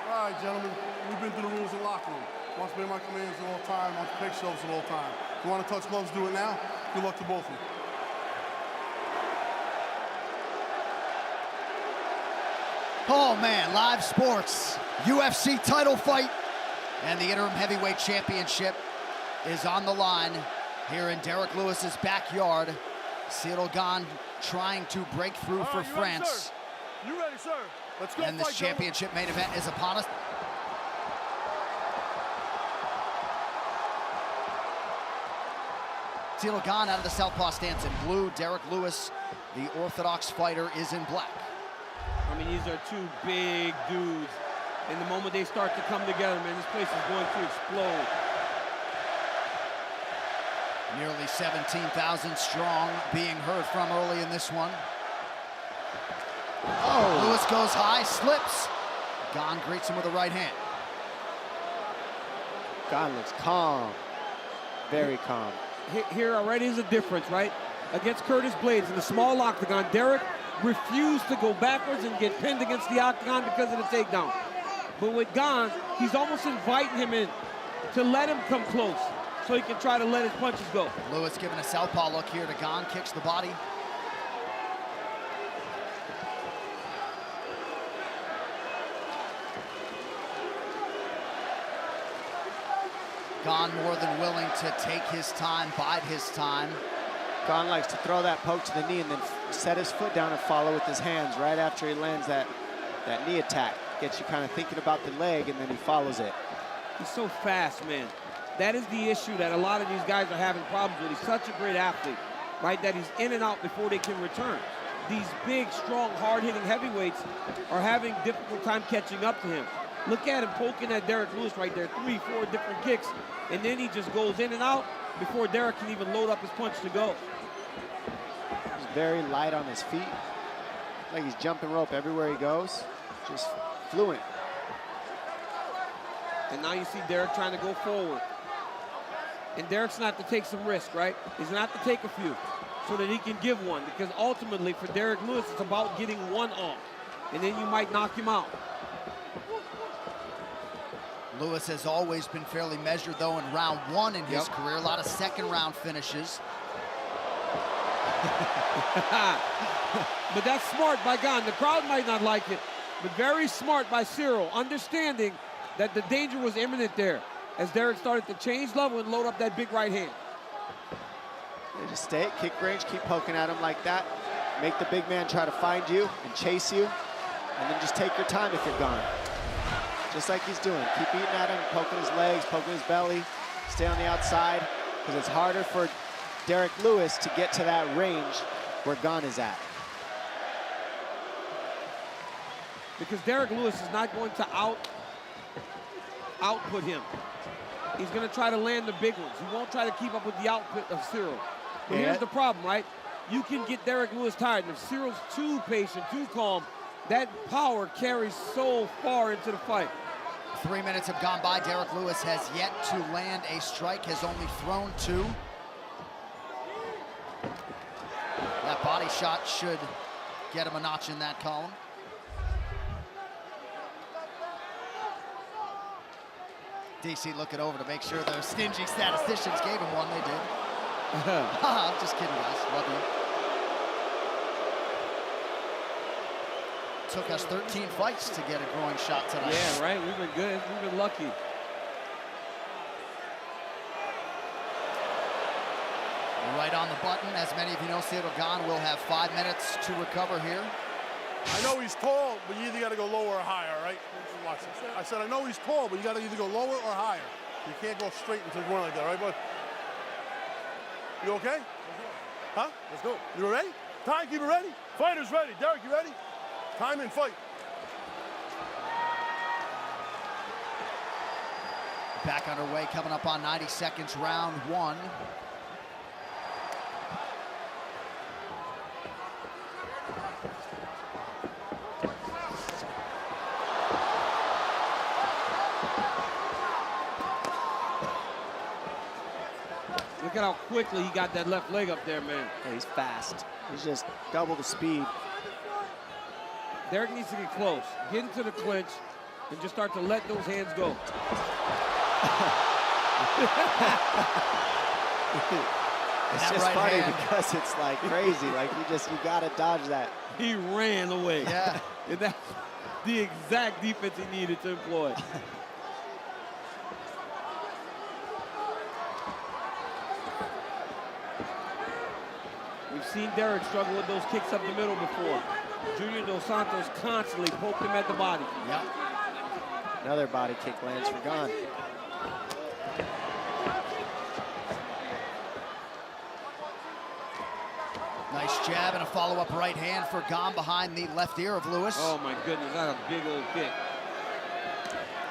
All right, gentlemen, we've been through the rules of the locker room. Once obey my commands at all time, once pick shows at all time. If you want to touch gloves, do it now. Good luck to both of you. Oh man, live sports, UFC title fight, and the interim heavyweight championship is on the line here in Derrick Lewis's backyard. Ciryl Gane trying to break through for France. You ready, sir? Let's go. And this championship main event is upon us. Ciryl Gane out of the southpaw stance in blue. Derrick Lewis, the orthodox fighter, is in black. I mean, these are two big dudes. And the moment they start to come together, man, this place is going to explode. Nearly 17,000 strong being heard from early in this one. Oh, Lewis goes high, slips. Gane greets him with a right hand. Gane looks calm, very calm. Here already is a difference, right? Against Curtis Blades in the small octagon, Derrick refused to go backwards and get pinned against the octagon because of the takedown. But with Gane, he's almost inviting him in to let him come close so he can try to let his punches go. Lewis giving a southpaw look here to Gane, kicks the body. Gane more than willing to take his time, bide his time. Gane likes to throw that poke to the knee and then set his foot down and follow with his hands right after he lands that knee attack. Gets you kind of thinking about the leg, and then he follows it. He's so fast, man. That is the issue that a lot of these guys are having problems with. He's such a great athlete, right? That he's in and out before they can return. These big, strong, hard-hitting heavyweights are having difficult time catching up to him. Look at him poking at Derrick Lewis right there, 3, 4 different kicks, and then he just goes in and out before Derrick can even load up his punch to go. He's very light on his feet, like he's jumping rope everywhere he goes, just fluent. And now you see Derrick trying to go forward. And Derrick's not to take some risk, right? He's not to take a few so that he can give one, because ultimately for Derrick Lewis, it's about getting one off, and then you might knock him out. Lewis has always been fairly measured, though, in round 1 in his career. A lot of second-round finishes. But that's smart by Gane. The crowd might not like it, but very smart by Ciryl, understanding that the danger was imminent there as Derrick started to change level and load up that big right hand. You just stay at kick range, keep poking at him like that. Make the big man try to find you and chase you, and then just take your time if you're gone. Just like he's doing. Keep eating at him, poking his legs, poking his belly. Stay on the outside, because it's harder for Derrick Lewis to get to that range where Gane is at. Because Derrick Lewis is not going to output him. He's going to try to land the big ones. He won't try to keep up with the output of Ciryl. But here's the problem, right? You can get Derrick Lewis tired, and if Cyryl's too patient, too calm, that power carries so far into the fight. 3 minutes have gone by. Derrick Lewis has yet to land a strike, has only thrown 2. That body shot should get him a notch in that column. DC looking over to make sure those stingy statisticians gave him one. They did. Just kidding, guys. Love you. Took us 13 fights to get a groin shot tonight. Yeah, right. We've been good. We've been lucky. Right on the button. As many of you know, Ciryl Gane will have 5 minutes to recover here. I know he's tall, but you either got to go lower or higher, right? Watch this. I said, I know he's tall, but you got to either go lower or higher. You can't go straight into the groin like that, right, bud? You okay? Huh? Let's go. You ready? Timekeeper ready? Fighters ready. Derrick, you ready? Time and fight. Back underway, coming up on 90 seconds, round 1. Look at how quickly he got that left leg up there, man. Yeah, he's fast. He's just double the speed. Derrick needs to get close, get into the clinch, and just start to let those hands go. It's just funny because it's like crazy. Like you gotta dodge that. He ran away. Yeah. And that's the exact defense he needed to employ. We've seen Derrick struggle with those kicks up the middle before. Junior Dos Santos constantly poked him at the body. Yep. Another body kick lands for Gane. Nice jab and a follow-up right hand for Gane behind the left ear of Lewis. Oh my goodness, that's a big old kick.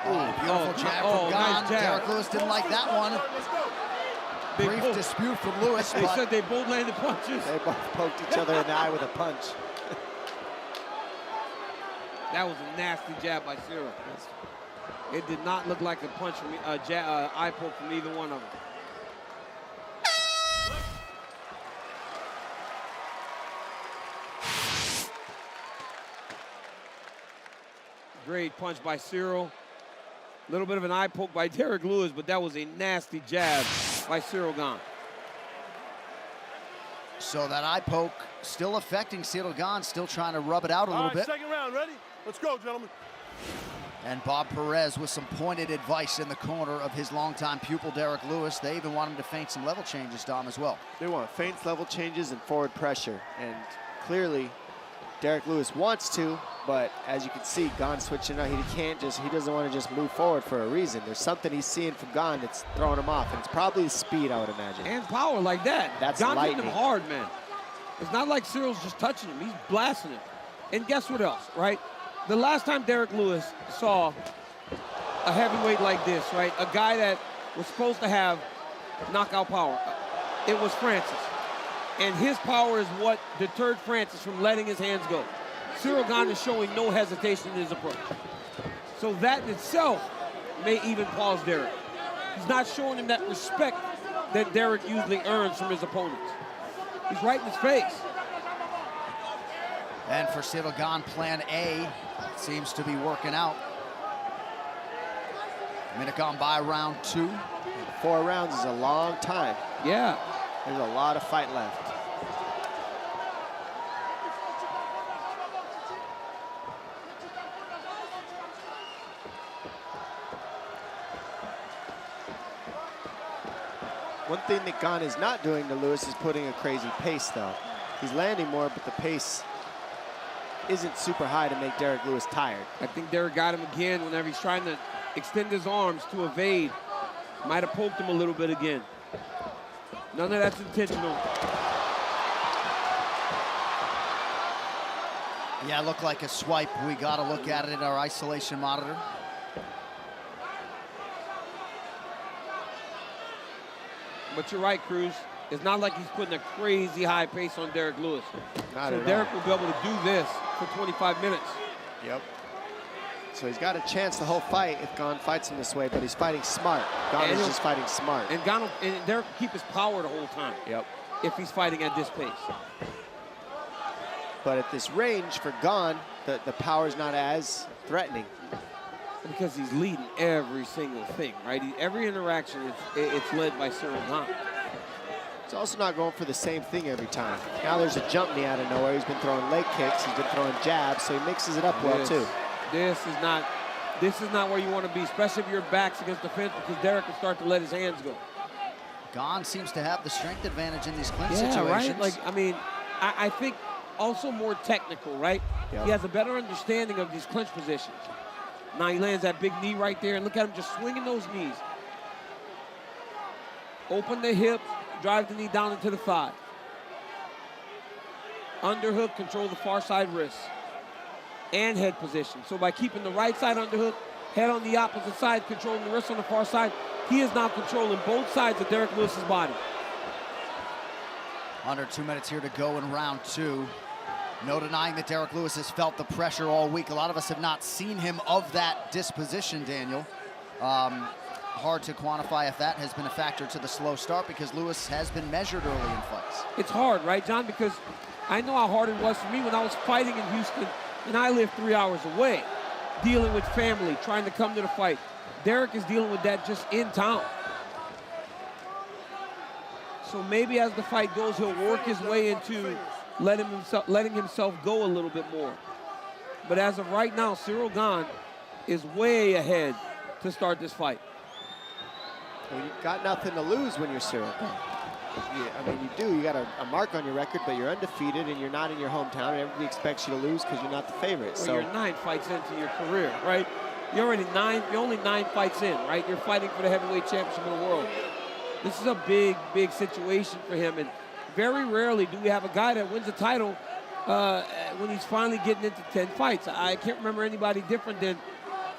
Beautiful jab from Gane. Nice jab. Derrick Lewis didn't like that one. Brief dispute from Lewis. They said they both landed punches. They both poked each other in the eye with a punch. That was a nasty jab by Ciryl. It did not look like a punch from eye poke from either one of them. Great punch by Ciryl. A little bit of an eye poke by Derrick Lewis, but that was a nasty jab by Ciryl Gane. So that eye poke still affecting Ciryl Gane, still trying to rub it out a little bit. Second round, ready? Let's go, gentlemen. And Bob Perez with some pointed advice in the corner of his longtime pupil, Derrick Lewis. They even want him to feint some level changes, Dom, as well. They want feints, level changes, and forward pressure. And clearly, Derrick Lewis wants to, but as you can see, Gane switching out. He doesn't want to just move forward for a reason. There's something he's seeing from Gane that's throwing him off, and it's probably the speed, I would imagine. And power like that. That's Gane hitting lightning. him hard, man. It's not like Cyryl's just touching him. He's blasting him. And guess what else, right? The last time Derrick Lewis saw a heavyweight like this, right? A guy that was supposed to have knockout power, it was Francis. And his power is what deterred Francis from letting his hands go. Ciryl Gane is showing no hesitation in his approach. So that in itself may even pause Derrick. He's not showing him that respect that Derrick usually earns from his opponents. He's right in his face. And for Ciryl Gane, plan A seems to be working out. Minute gone by round 2. 4 rounds is a long time. Yeah. There's a lot of fight left. One thing that Gane is not doing to Lewis is putting a crazy pace, though. He's landing more, but the pace isn't super high to make Derrick Lewis tired. I think Derrick got him again whenever he's trying to extend his arms to evade. Might have poked him a little bit again. None of that's intentional. Yeah, it looked like a swipe. We got to look at it in our isolation monitor. But you're right, Cruz. It's not like he's putting a crazy high pace on Derrick Lewis. Not so at Derrick all. will be able to do this for 25 minutes. Yep. So he's got a chance the whole fight if Gane fights him this way, but he's fighting smart. Gane is just fighting smart. And Derrick will keep his power the whole time. Yep. If he's fighting at this pace. But at this range for Gane, the power's not as threatening. Because he's leading every single thing, right? Every interaction, it's led by Ciryl Gane. He's also not going for the same thing every time. Now there's a jump knee out of nowhere. He's been throwing leg kicks. He's been throwing jabs, so he mixes it up well, too. This is not where you want to be, especially if your back's against the fence, because Derrick will start to let his hands go. Gane seems to have the strength advantage in these clinch Yeah, situations. right? Like, I mean, I think also more technical, right? Yep. He has a better understanding of these clinch positions. Now he lands that big knee right there, and look at him just swinging those knees. Open the hip, drive the knee down into the thigh. Underhook, control the far side wrist. And head position. So by keeping the right side underhook, head on the opposite side, controlling the wrist on the far side, he is now controlling both sides of Derrick Lewis's body. Under 2 minutes here to go in round 2. No denying that Derrick Lewis has felt the pressure all week. A lot of us have not seen him of that disposition, Daniel. Hard to quantify if that has been a factor to the slow start because Lewis has been measured early in fights. It's hard, right, John? Because I know how hard it was for me when I was fighting in Houston And I live 3 hours away, dealing with family, trying to come to the fight. Derrick is dealing with that just in town. So maybe as the fight goes, he'll work his way into letting himself go a little bit more. But as of right now, Ciryl Gane is way ahead to start this fight. Well, you've got nothing to lose when you're Ciryl Gane. I mean, you do. You got a mark on your record, but you're undefeated, and you're not in your hometown, and everybody expects you to lose because you're not the favorite. Well, so you're 9 fights into your career, right? You're only 9 fights in, right? You're fighting for the heavyweight championship of the world. This is a big, big situation for him, and very rarely do we have a guy that wins a title when he's finally getting into 10 fights. I can't remember anybody different than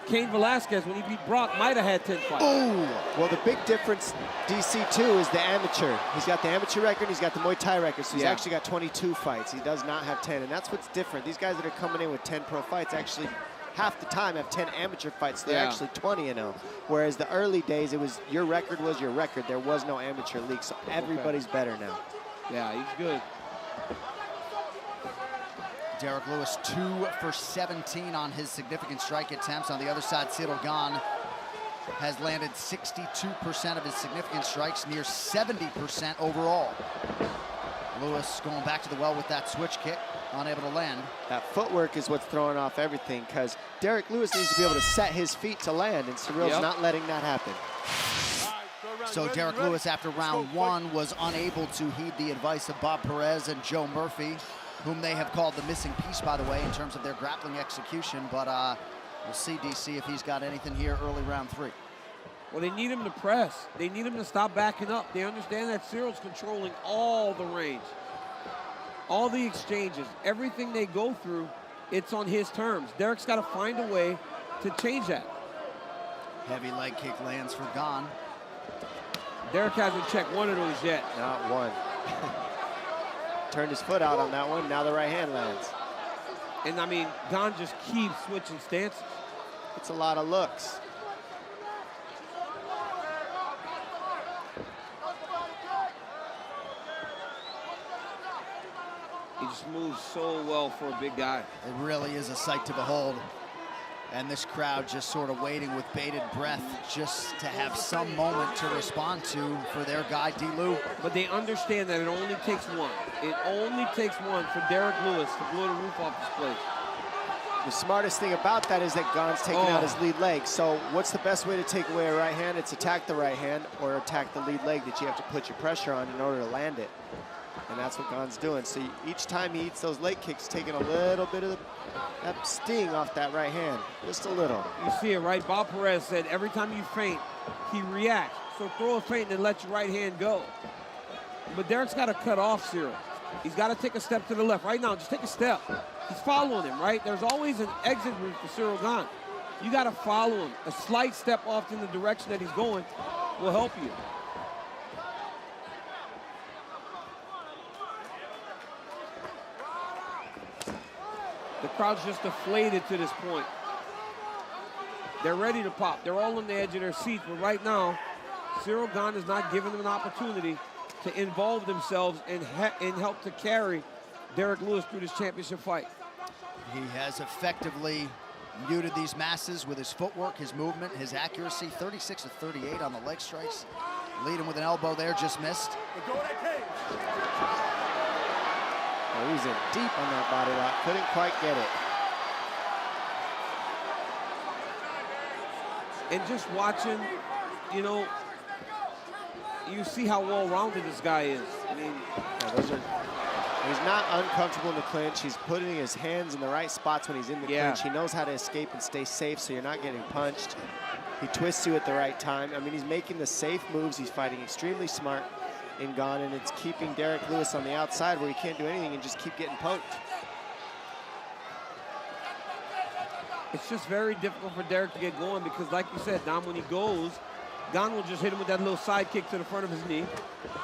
Cain Velasquez, when he beat Brock, might have had 10 fights. Oh, well, the big difference, DC, too, is the amateur. He's got the amateur record, he's got the Muay Thai record, so he's actually got 22 fights. He does not have 10, and that's what's different. These guys that are coming in with 10 pro fights actually half the time have 10 amateur fights, so they're actually 20-0. Whereas the early days, it was your record was your record. There was no amateur league, so everybody's better now. Yeah, he's good. Derrick Lewis 2 for 17 on his significant strike attempts. On the other side, Ciryl Gane has landed 62% of his significant strikes, near 70% overall. Lewis going back to the well with that switch kick, unable to land. That footwork is what's throwing off everything, because Derrick Lewis needs to be able to set his feet to land, and Ciryl's not letting that happen. So Derrick Lewis, after round 1, was unable to heed the advice of Bob Perez and Joe Murphy, whom they have called the missing piece, by the way, in terms of their grappling execution. But we'll see, DC, if he's got anything here early round 3. Well, they need him to press. They need him to stop backing up. They understand that Cyryl's controlling all the range, all the exchanges, everything they go through, it's on his terms. Derrick's got to find a way to change that. Heavy leg kick lands for Gane. Derrick hasn't checked one of those yet. Not one. Turned his foot out on that one. Now the right hand lands. And I mean, Gane just keeps switching stances. It's a lot of looks. He just moves so well for a big guy. It really is a sight to behold. And this crowd just sort of waiting with bated breath just to have some moment to respond to for their guy, D-Lew. But they understand that it only takes one. It only takes one for Derrick Lewis to blow the roof off this place. The smartest thing about that is that Gane's taking out his lead leg. So what's the best way to take away a right hand? It's attack the right hand or attack the lead leg that you have to put your pressure on in order to land it. And that's what Gane's doing. So each time he eats those leg kicks, taking a little bit of that sting off that right hand, just a little. You see it, right? Bob Perez said every time you feint, he reacts. So throw a feint and let your right hand go. But Derrick's got to cut off Ciryl. He's got to take a step to the left. Right now, just take a step. He's following him, right? There's always an exit route for Ciryl Gane. You got to follow him. A slight step off in the direction that he's going will help you. The crowd's just deflated to this point. They're ready to pop. They're all on the edge of their seats, but right now, Ciryl Gane is not giving them an opportunity to involve themselves and help to carry Derrick Lewis through this championship fight. He has effectively muted these masses with his footwork, his movement, his accuracy. 36 of 38 on the leg strikes. Lead him with an elbow there, just missed. Oh, he's in deep on that body lock. Couldn't quite get it. And just watching, you know, you see how well-rounded this guy is. I mean, he's not uncomfortable in the clinch. He's putting his hands in the right spots when he's in the clinch. He knows how to escape and stay safe so you're not getting punched. He twists you at the right time. I mean, he's making the safe moves. He's fighting extremely smart in Gane, and it's keeping Derrick Lewis on the outside where he can't do anything and just keep getting poked. it's just very difficult for Derrick to get going because, like you said, Dom, when he goes, Gane will just hit him with that little side kick to the front of his knee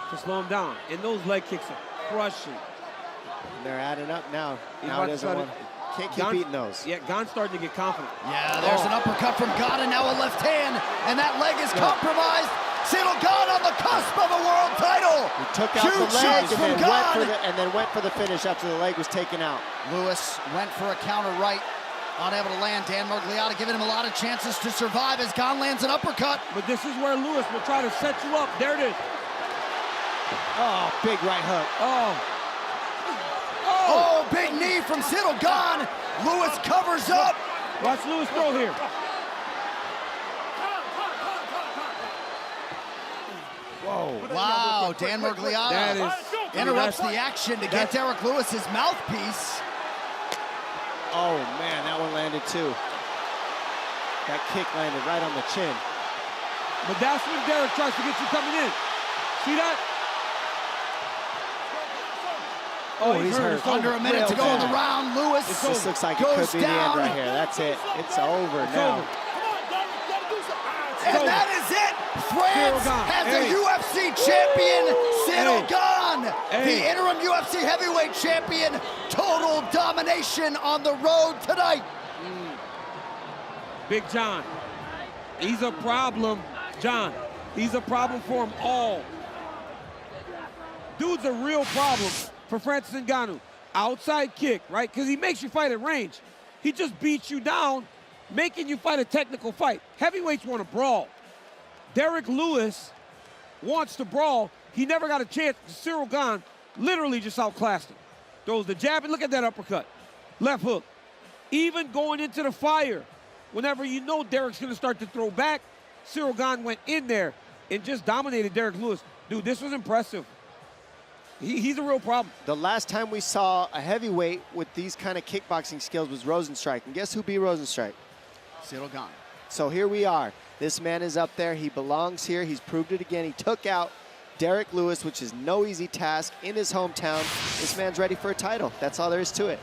to slow him down. And those leg kicks are crushing. And they're adding up now. Now it doesn't want. Can't keep beating those. Yeah, Gane's starting to get confident. Yeah, there's an uppercut from Gane, and now a left hand, and that leg is compromised. Ciryl Gane on the cusp of a world title. He took out Huge the leg shots from Gane. and then went for the finish after the leg was taken out. Lewis went for a counter right, unable to land. Dan Miragliotta giving him a lot of chances to survive as Gane lands an uppercut. But this is where Lewis will try to set you up. There it is. Oh, big right hook. Oh, big knee from Ciryl Gane. Lewis covers up. Watch Lewis throw here. Whoa. Wow, Dan Miragliotta interrupts the action to get Derrick Lewis his mouthpiece. Oh, man, that one landed too. That kick landed right on the chin. But that's when Derrick tries to get you coming in. See that? Oh, he's hurt. Under a minute to go in the round. Lewis This looks like it goes could be down. the end right here. That's it. It's over now. And that is it. France has a UFC champion, Ciryl Gane. The interim UFC heavyweight champion. Total domination on the road tonight. Big John. He's a problem, John. He's a problem for them all. Dude's a real problem for Francis Ngannou. Outside kick, right? Because he makes you fight at range. He just beats you down, making you fight a technical fight. Heavyweights want to brawl. Derrick Lewis wants to brawl. He never got a chance. Ciryl Gane literally just outclassed him. Throws the jab, and look at that uppercut. Left hook. Even going into the fire, whenever you know Derrick's going to start to throw back, Ciryl Gane went in there and just dominated Derrick Lewis. Dude, this was impressive. He's a real problem. The last time we saw a heavyweight with these kind of kickboxing skills was Rosenstrike. And guess who beat Rosenstrike? Ciryl Gane. So here we are. This man is up there. He belongs here. He's proved it again. He took out Derrick Lewis, which is no easy task, in his hometown. This man's ready for a title. That's all there is to it.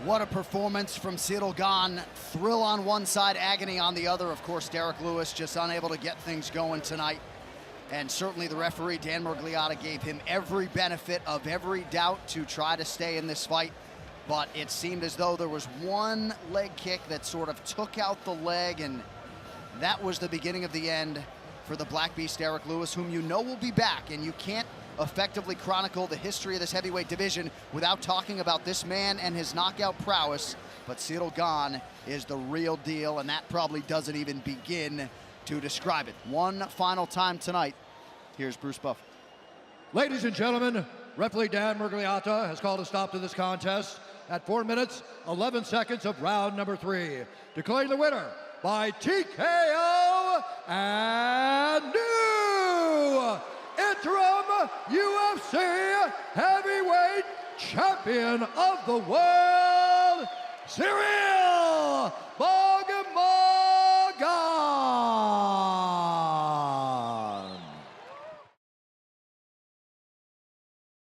What a performance from Ciryl Gane. Thrill on one side, agony on the other. Of course, Derrick Lewis just unable to get things going tonight. And certainly the referee, Dan Miragliotta, gave him every benefit of every doubt to try to stay in this fight. But it seemed as though there was one leg kick that sort of took out the leg, and that was the beginning of the end for the Black Beast, Derrick Lewis, whom you know will be back. And you can't effectively chronicle the history of this heavyweight division without talking about this man and his knockout prowess. But Ciryl Gane is the real deal, and that probably doesn't even begin to describe it. One final time tonight. Here's Bruce Buffer. Ladies and gentlemen, referee Dan Miragliotta has called a stop to this contest at 4 minutes, 11 seconds of round number 3. Declaring the winner by TKO and new interim UFC heavyweight champion of the world, Ciryl